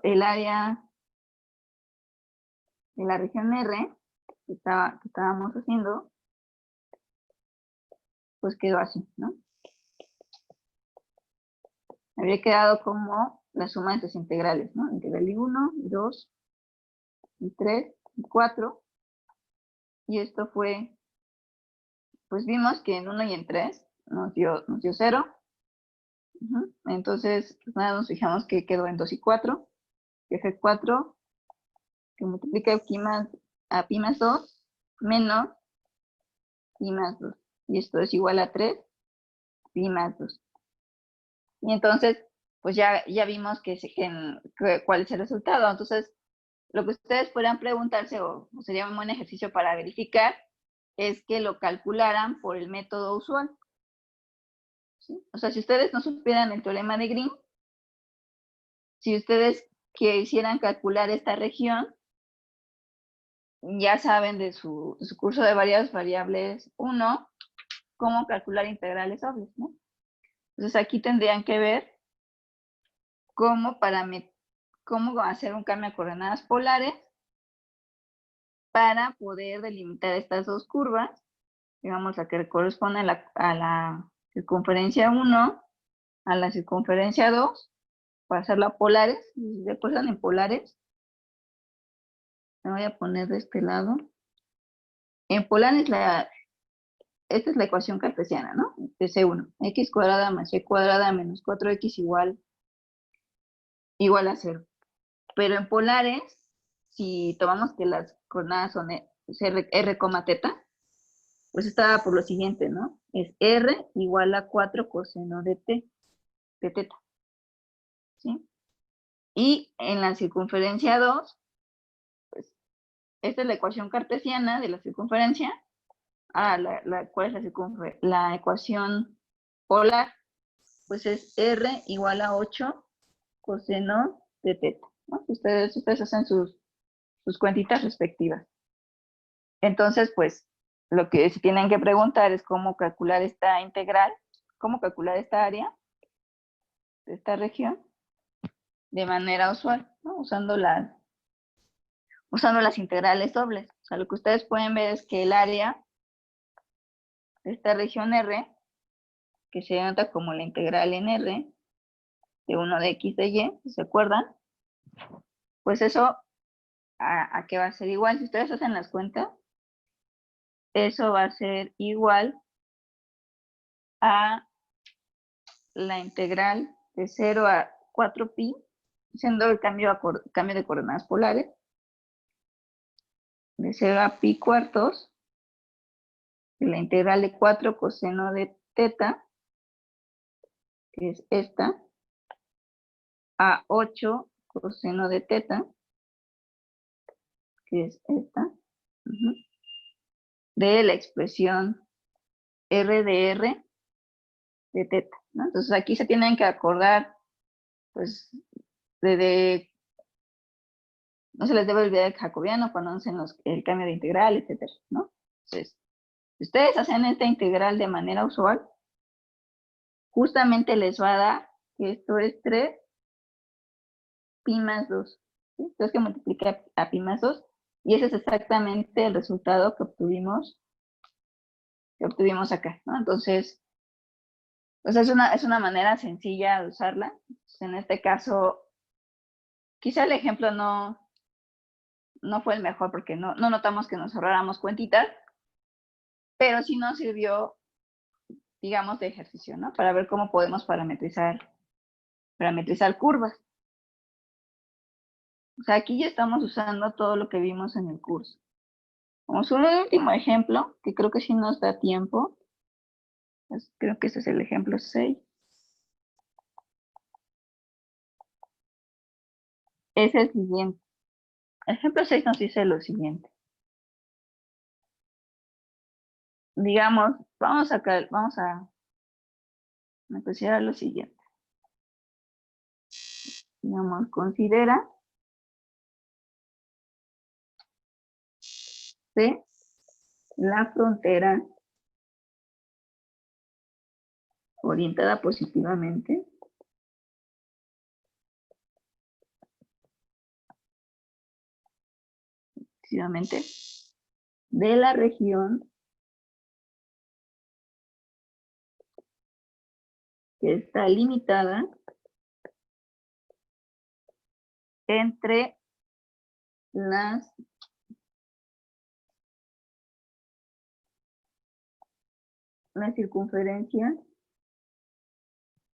el área de la región R que estábamos haciendo, pues quedó así, ¿no? Habría quedado como la suma de estas integrales, ¿no? Integral de 1, 2, y 3, y 4. Y esto fue, pues vimos que en 1 y en 3 nos dio 0. Entonces, pues nada, nos fijamos que quedó en 2 y 4. Que es 4 que multiplica a pi más 2 menos pi más 2. Y esto es igual a 3 pi más 2. Y entonces, pues ya vimos cuál es el resultado. Entonces, lo que ustedes podrían preguntarse, o sería un buen ejercicio para verificar, es que lo calcularan por el método usual. ¿Sí? O sea, si ustedes no supieran el teorema de Green, si ustedes quisieran calcular esta región, ya saben de su curso de variables 1, cómo calcular integrales dobles, ¿no? Entonces aquí tendrían que ver cómo hacer un cambio a coordenadas polares para poder delimitar estas dos curvas, digamos la que corresponde a la circunferencia 1, a la circunferencia 2, para hacerla polares. Si se acuerdan en polares, me voy a poner de este lado. En polares, esta es la ecuación cartesiana, ¿no? De C1, x cuadrada más y cuadrada menos 4x igual a 0. Pero en polares, si tomamos que las coordenadas son r, θ, pues está por lo siguiente, ¿no? Es r igual a 4 coseno de θ. ¿Sí? Y en la circunferencia 2, pues esta es la ecuación cartesiana de la circunferencia. ¿Cuál es la ecuación polar? Pues es r igual a 8 coseno de θ, ¿no? Ustedes hacen sus cuentitas respectivas. Entonces, pues, lo que se tienen que preguntar es cómo calcular esta integral, cómo calcular esta área de esta región de manera usual, ¿no? Usando las integrales dobles. O sea, lo que ustedes pueden ver es que el área de esta región R, que se nota como la integral en R, de 1 de x de y, si se acuerdan, pues eso, ¿a qué va a ser igual? Si ustedes hacen las cuentas, eso va a ser igual a la integral de 0 a 4pi, siendo el cambio de coordenadas polares, de 0 a pi cuartos, de la integral de 4 coseno de θ, que es esta, a 8 coseno de θ, que es esta, de la expresión r de r de θ, ¿no? Entonces aquí se tienen que acordar, pues, no se les debe olvidar el jacobiano cuando hacen el cambio de integral, etcétera, ¿no? Entonces, si ustedes hacen esta integral de manera usual, justamente les va a dar que esto es 3 pi más 2. ¿Sí? Entonces que multiplica a pi más 2 y ese es exactamente el resultado que obtuvimos acá, ¿no? Entonces, pues es una manera sencilla de usarla. Entonces, en este caso, quizá el ejemplo no fue el mejor porque no notamos que nos ahorráramos cuentitas, pero sí nos sirvió, digamos, de ejercicio, ¿no? Para ver cómo podemos parametrizar curvas. O sea, aquí ya estamos usando todo lo que vimos en el curso. Vamos a un último ejemplo, que creo que sí nos da tiempo. Pues creo que este es el ejemplo 6. Es el siguiente. El ejemplo 6 nos dice lo siguiente. Digamos, vamos a considerar lo siguiente. Digamos, considera C la frontera orientada positivamente de la región que está limitada entre la circunferencia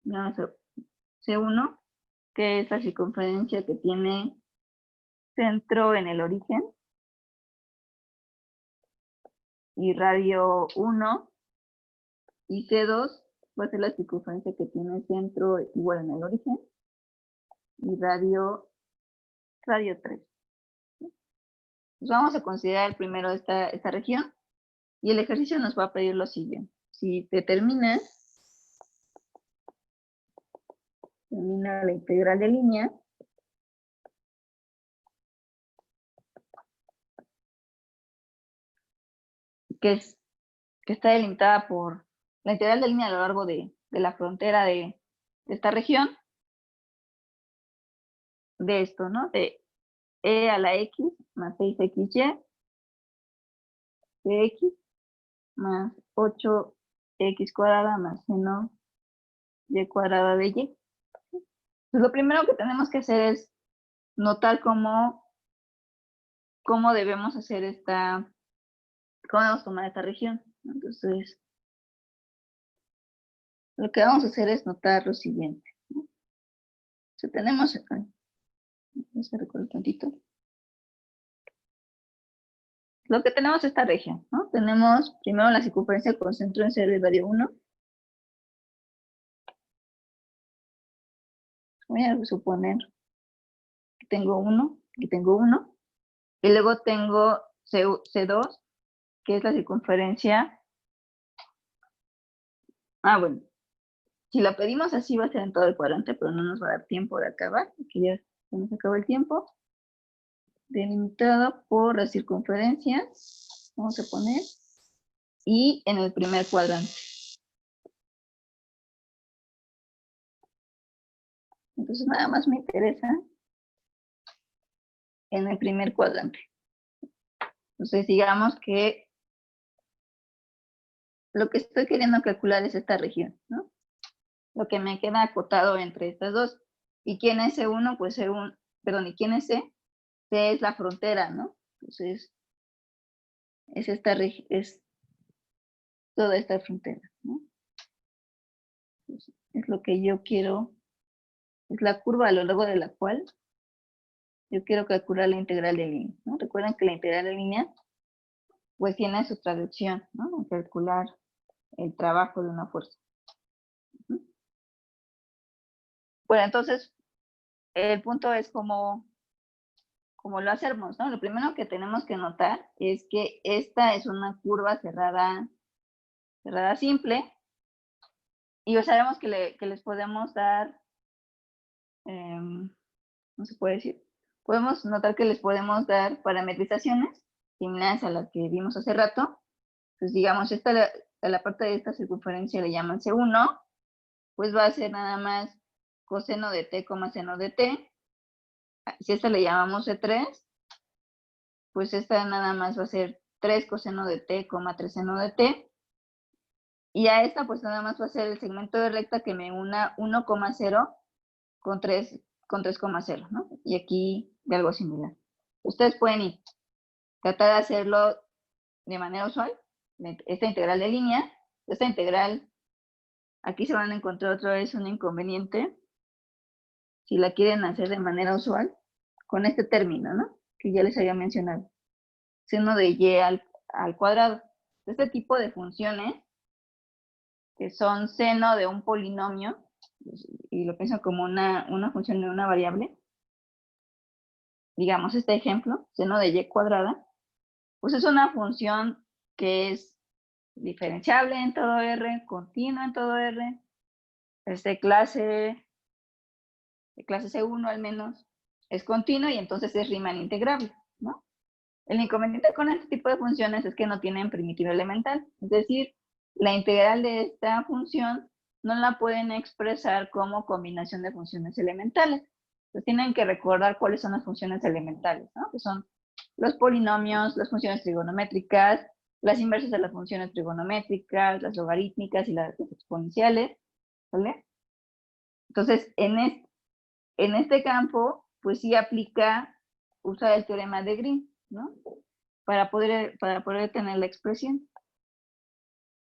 C1, que es la circunferencia que tiene centro en el origen, y radio 1, y C2 va a ser la circunferencia que tiene centro igual en el origen, y radio 3. Pues vamos a considerar primero esta región, y el ejercicio nos va a pedir lo siguiente. Si determina la integral de línea, que está delimitada por la integral de línea a lo largo de la frontera de esta región, de esto, ¿no? De e a la x más 6xy de x más 8x cuadrada más seno y cuadrada de y. Pues lo primero que tenemos que hacer es notar cómo debemos hacer cómo debemos tomar esta región. Entonces, lo que vamos a hacer es notar lo siguiente. Si tenemos, vamos a recordar un tantito. Lo que tenemos es esta región, ¿no? Tenemos primero la circunferencia con centro en 0 y radio 1. Voy a suponer que tengo 1, aquí tengo 1. Y luego tengo C2, que es la circunferencia. Bueno. Si la pedimos así va a ser en todo el cuadrante, pero no nos va a dar tiempo de acabar, porque ya se nos acabó el tiempo. Delimitado por las circunferencias, vamos a poner, y en el primer cuadrante. Entonces nada más me interesa en el primer cuadrante. Entonces digamos que lo que estoy queriendo calcular es esta región, ¿no? Lo que me queda acotado entre estas dos. ¿Y quién es C1? Pues C1, perdón, ¿y quién es C? C es la frontera, ¿no? Entonces, es toda esta frontera, ¿no? Entonces, es lo que yo quiero, es la curva a lo largo de la cual yo quiero calcular la integral de línea, ¿no? Recuerden que la integral de línea pues tiene su traducción, ¿no? En calcular el trabajo de una fuerza. Bueno, entonces, el punto es cómo lo hacemos, ¿no? Lo primero que tenemos que notar es que esta es una curva cerrada simple, y sabemos que les podemos dar, no se puede decir, podemos notar que les podemos dar parametrizaciones similares a las que vimos hace rato. Pues digamos, a la parte de esta circunferencia le llaman C1, pues va a ser nada más coseno de t, seno de t, si esta le llamamos C3, pues esta nada más va a ser 3 coseno de t, 3 seno de t. Y a esta pues nada más va a ser el segmento de recta que me una 1,0 con 3,0, ¿no? Y aquí de algo similar. Ustedes pueden tratar de hacerlo de manera usual, esta integral de línea, esta integral, aquí se van a encontrar otra vez un inconveniente, si la quieren hacer de manera usual, con este término, ¿no? Que ya les había mencionado, seno de y al cuadrado. Este tipo de funciones, que son seno de un polinomio, y lo pienso como una función de una variable, digamos este ejemplo, seno de y cuadrada, pues es una función que es diferenciable en todo R, continua en todo R, es de clase C1 al menos, es continua y entonces es Riemann integrable, ¿no? El inconveniente con este tipo de funciones es que no tienen primitivo elemental, es decir, la integral de esta función no la pueden expresar como combinación de funciones elementales. Entonces tienen que recordar cuáles son las funciones elementales, ¿no? Que son los polinomios, las funciones trigonométricas, las inversas de las funciones trigonométricas, las logarítmicas y las exponenciales, ¿vale? Entonces, en este campo, pues sí aplica usar el teorema de Green, ¿no? Para poder tener la expresión.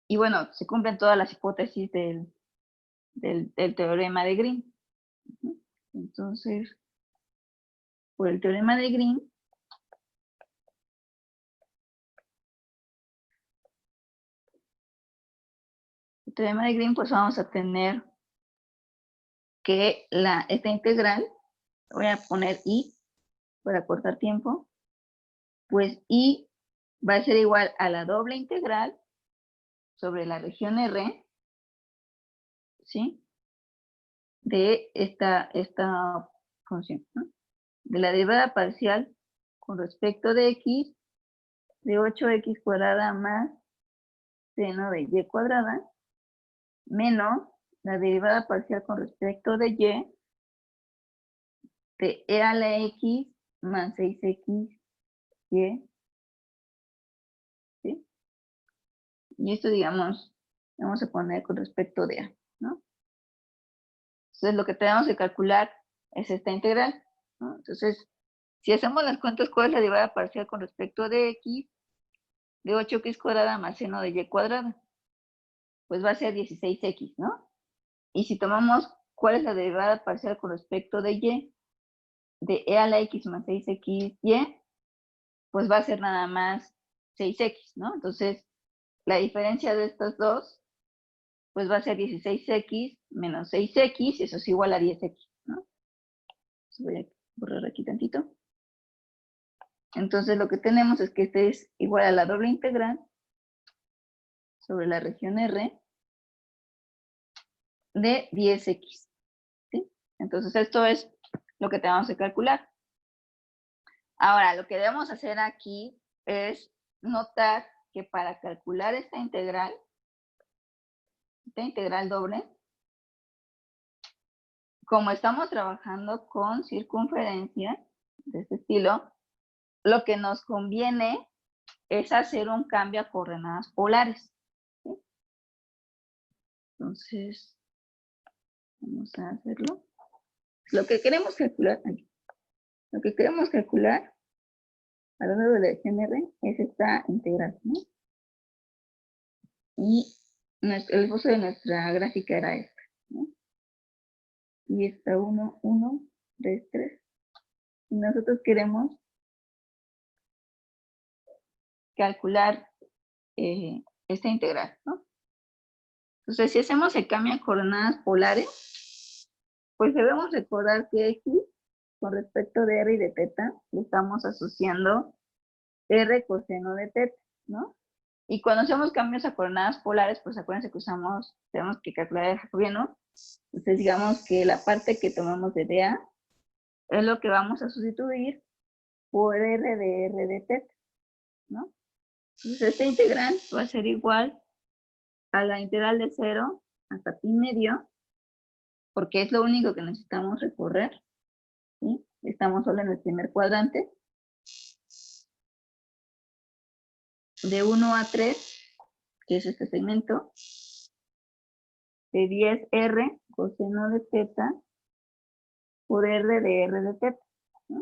Y bueno, se cumplen todas las hipótesis del teorema de Green. Entonces, por el teorema de Green, pues vamos a tener que esta integral, voy a poner I para cortar tiempo, pues I va a ser igual a la doble integral sobre la región R, ¿sí? De esta función, ¿no? De la derivada parcial con respecto de X, de 8X cuadrada más seno de Y cuadrada, menos la derivada parcial con respecto de Y, de E a la X más 6X, Y, ¿sí? Y esto, digamos, vamos a poner con respecto de A, ¿no? Entonces, lo que tenemos que calcular es esta integral, ¿no? Entonces, si hacemos las cuentas, ¿cuál es la derivada parcial con respecto de X? De 8X cuadrada más seno de Y cuadrada. Pues va a ser 16X, ¿no? Y si tomamos cuál es la derivada parcial con respecto de Y, de E a la X más 6X, Y, pues va a ser nada más 6X, ¿no? Entonces, la diferencia de estos dos, pues va a ser 16X menos 6X, y eso es igual a 10X, ¿no? Voy a borrar aquí tantito. Entonces, lo que tenemos es que este es igual a la doble integral sobre la región R de 10X, ¿sí? Entonces, esto es lo que tenemos que calcular. Ahora, lo que debemos hacer aquí es notar que para calcular esta integral doble, como estamos trabajando con circunferencias de este estilo, lo que nos conviene es hacer un cambio a coordenadas polares, ¿sí? Entonces, vamos a hacerlo. Lo que queremos calcular a lo largo de la región R es esta integral, ¿no? Y el esbozo de nuestra gráfica era esta, ¿no? Y está 1, 1, 3, 3. Y nosotros queremos calcular esta integral, ¿no? Entonces, si hacemos el cambio a coordenadas polares, pues debemos recordar que X, con respecto de R y de teta, le estamos asociando R coseno de teta, ¿no? Y cuando hacemos cambios a coordenadas polares, pues acuérdense que tenemos que calcular el jacobiano. Entonces, digamos que la parte que tomamos de dA es lo que vamos a sustituir por R de teta, ¿no? Entonces, esta integral va a ser igual a la integral de 0 hasta pi medio, porque es lo único que necesitamos recorrer, ¿sí? Estamos solo en el primer cuadrante. De 1 a 3, que es este segmento, de 10 R coseno de teta por R de R de teta, ¿no?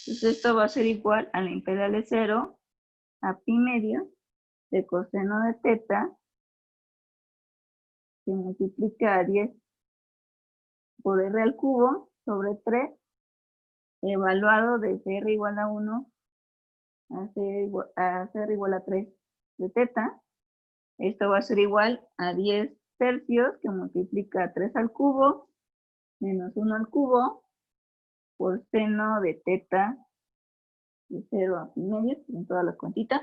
Entonces esto va a ser igual a la integral de 0 a pi medio de coseno de teta que multiplica a 10 por R al cubo sobre 3 evaluado desde R igual a 1 a C igual a 3 de teta. Esto va a ser igual a 10 tercios que multiplica 3 al cubo menos 1 al cubo por seno de teta de 0 a pi medio, en todas las cuentitas.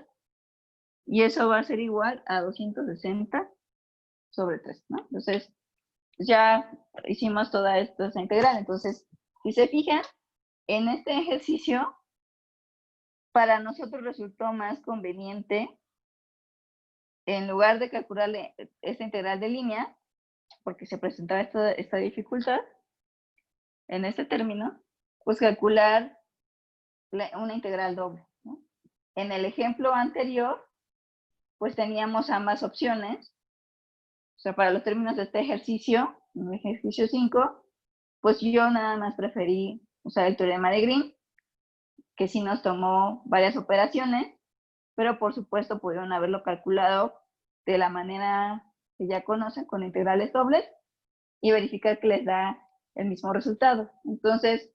Y eso va a ser igual a 260 sobre 3, ¿no? Entonces, ya hicimos toda esta integral. Entonces, si se fijan, en este ejercicio, para nosotros resultó más conveniente, en lugar de calcular esta integral de línea, porque se presentaba esta dificultad, en este término, pues calcular una integral doble, ¿no? En el ejemplo anterior, pues teníamos ambas opciones. O sea, para los términos de este ejercicio, en el ejercicio 5, pues yo nada más preferí usar el teorema de Green, que sí nos tomó varias operaciones, pero por supuesto pudieron haberlo calculado de la manera que ya conocen, con integrales dobles, y verificar que les da el mismo resultado. Entonces,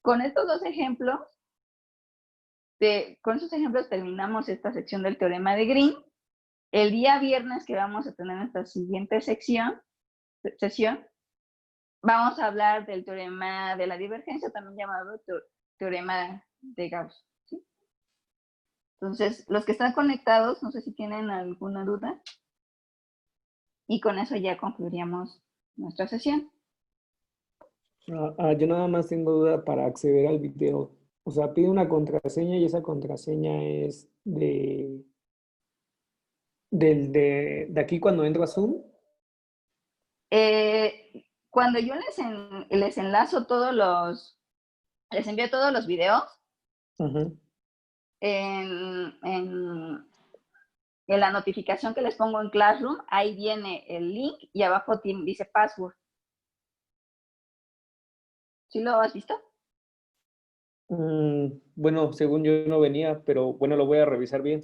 con estos dos ejemplos, con estos ejemplos terminamos esta sección del teorema de Green. El día viernes que vamos a tener nuestra siguiente sesión, vamos a hablar del teorema de la divergencia, también llamado teorema de Gauss, ¿sí? Entonces, los que están conectados, no sé si tienen alguna duda. Y con eso ya concluiríamos nuestra sesión. Yo nada más tengo duda para acceder al video. O sea, pide una contraseña y esa contraseña es de aquí cuando entro a Zoom. Cuando yo les enlazo les envío todos los videos, en la notificación que les pongo en Classroom, ahí viene el link y abajo dice password. ¿Sí lo has visto? Bueno, según yo no venía, pero bueno, lo voy a revisar bien.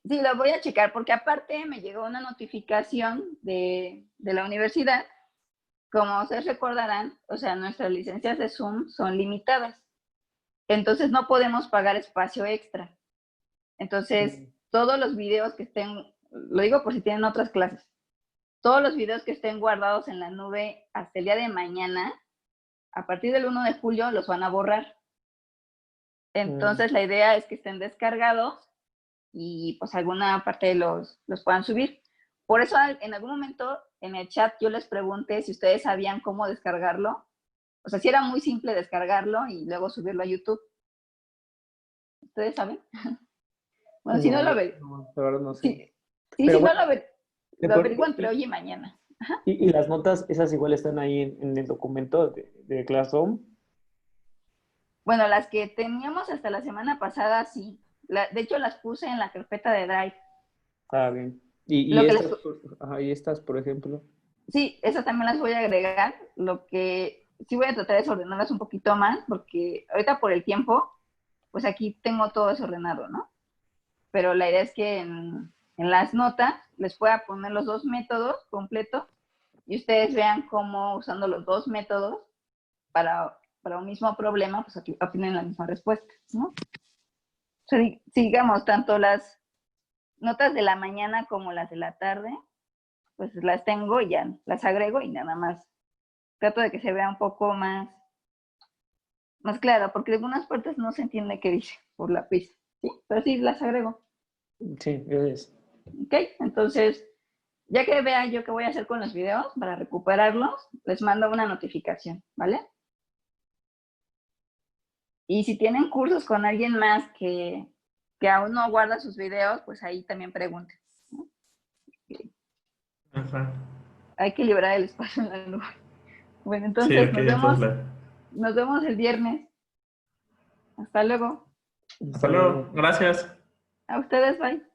Sí, lo voy a checar, porque aparte me llegó una notificación de la universidad. Como ustedes recordarán, o sea, nuestras licencias de Zoom son limitadas. Entonces no podemos pagar espacio extra. Entonces, todos los videos que estén, lo digo por si tienen otras clases, todos los videos que estén guardados en la nube hasta el día de mañana, a partir del 1 de julio los van a borrar. Entonces, la idea es que estén descargados y pues alguna parte los puedan subir. Por eso en algún momento en el chat yo les pregunté si ustedes sabían cómo descargarlo. O sea, si era muy simple descargarlo y luego subirlo a YouTube. ¿Ustedes saben? Bueno, si no lo ven. No, la verdad no sé. Sí, Pero si bueno, no lo averiguan entre hoy y mañana. Ajá. Y las notas, esas igual están ahí en el documento de Classroom. Bueno, las que teníamos hasta la semana pasada, sí. De hecho, las puse en la carpeta de Drive. Ah, bien. Y Lo que estas, y estas, por ejemplo. Sí, esas también las voy a agregar. Lo que sí voy a tratar de desordenarlas un poquito más, porque ahorita por el tiempo, pues aquí tengo todo desordenado, ¿no? Pero la idea es que en las notas les pueda poner los dos métodos completos y ustedes vean cómo usando los dos métodos para un mismo problema, pues aquí obtienen la misma respuesta, ¿no? O sea, digamos, tanto las notas de la mañana como las de la tarde, pues las tengo y ya las agrego y nada más trato de que se vea un poco más claro, porque de algunas partes no se entiende qué dice por la pista, ¿sí? Pero sí las agrego. Sí, gracias. Ok, entonces, ya que vea yo qué voy a hacer con los videos para recuperarlos, les mando una notificación, ¿vale? Y si tienen cursos con alguien más que aún no guarda sus videos, pues ahí también pregunten, ¿no? Hay que liberar el espacio en la nube. Bueno, Sí, entonces ok, entonces nos vemos el viernes. Hasta luego. Hasta luego. Gracias. A ustedes, bye.